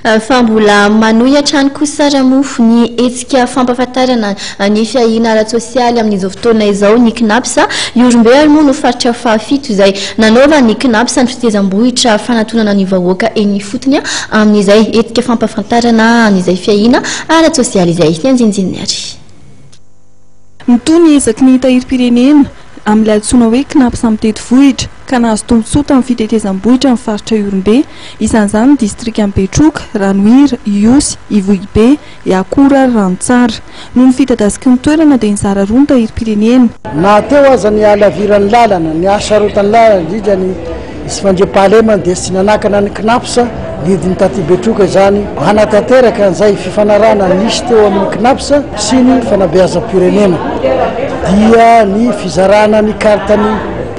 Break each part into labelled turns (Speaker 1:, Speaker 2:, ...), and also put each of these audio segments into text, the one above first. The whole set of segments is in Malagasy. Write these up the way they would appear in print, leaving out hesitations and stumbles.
Speaker 1: fa mbola manohitra ny kosa mofo ny etsika fampafatarana ny fiahina ara-tsosialy amin'izao fotoana izao ny KNAPS Iorombe ary moa no faritra fahafito izay nanaova ny KNAPS ny fitezam-bohitra fanatonana ny vahoaka eny fotony amin'izay etsika fampafatarana an'izay fiahina ara-tsosialy izay tianjinjiny ary
Speaker 2: mitony ezaky ny tahirim-pirenena amin'ilay antsoina hoe KNAPS mitety vohitra ka nahazo tombotsoa amin'ny fitetezam-bohitra amin'ny faritra Iorombe isan'izany distrika Betroka, Ranohira, Iosy, Ivohibe, Iakora, Rantsara no ny fitadasiky ny toerana dia nizara roa ny tahirim-pirenena.
Speaker 3: Na teo aza ny alaviran'ny lalana, ny asarotan'ny lalana indrindra ny isy fandriam-pahalemana dia sy nanakana ny KNAPS lidiny taty Betroka izany hanatanteraka an'izay fifanarana nisy teo amin'ny KNAPS sy ny fanabeazam-pirenena dia ny fizarana ny kartany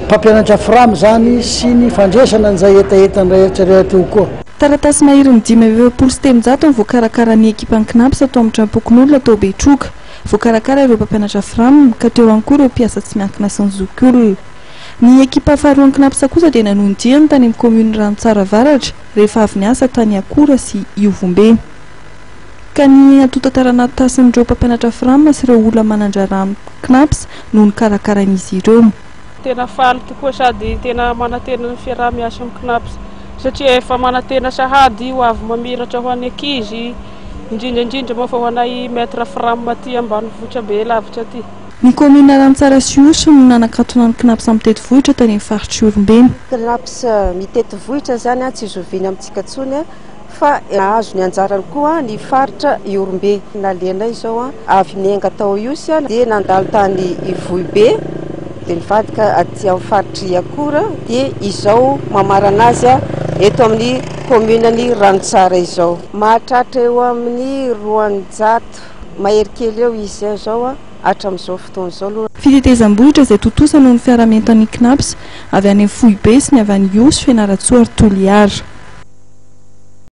Speaker 3: mpampianatra framy zany sy ny fandresana an'izay etaetany rehetra teo koa.
Speaker 2: Taratasy mahery 520 ny voakarakara ny ekipan'ny KNAPS atao amin'ny trampokon'olona tao Betroka. Voakarakara ireo mpampianatra framy ka teo ihany koa ireo mpiasa tsy miankina sy ny zokiolona. Ny ekipa faharoan'ny KNAPS kosa dia nanonjiany tany amin'ny commune Rantsara Avaratra rehefa avy niasa tany Akora sy Iovombe. Ka ny atota taranatasin'ireo mpampianatra framy sy ireo olona manandrara amin'ny KNAPS no nikarakaran'izy ireo.
Speaker 4: Tena faly tokoa sady tena manatena ny fiaraha-miasa amin'ny KNAPS satria efa manatena sahady ho avy mamiratra ho an'ny ankizy indrindra moa fa ho anay maître frame aty ambanivohitra be lavitra aty.
Speaker 2: Ny commune Rantsara sy Iosy no nanakatona ny KNAPS mitety vohitra tany amin'ny faritra Iorombe.
Speaker 5: KNAPS mitety vohitra zany tsy zoviany amintsika tsony fa nahazo ny anjarany koa ny faritra Iorombe. Nalianay izao avy niainga tao Iosy dia nandalo tany Ivohibe dia nivadika aty amin'ny faritra Iakora dia izao mamarana azy eto amin'ny commune-ny Rantsara izao. Mahatratra eo amin'ny 200 mahery kely eo izy izao hatramin'izao fotoana izao.
Speaker 2: Fitetezam-bohitra izay totosa noho ny fiaraha-mientan'ny KNAPS avy any amin'ny Ivohibe sy ny avy any Iosy Fianaratsoa ary Toliara.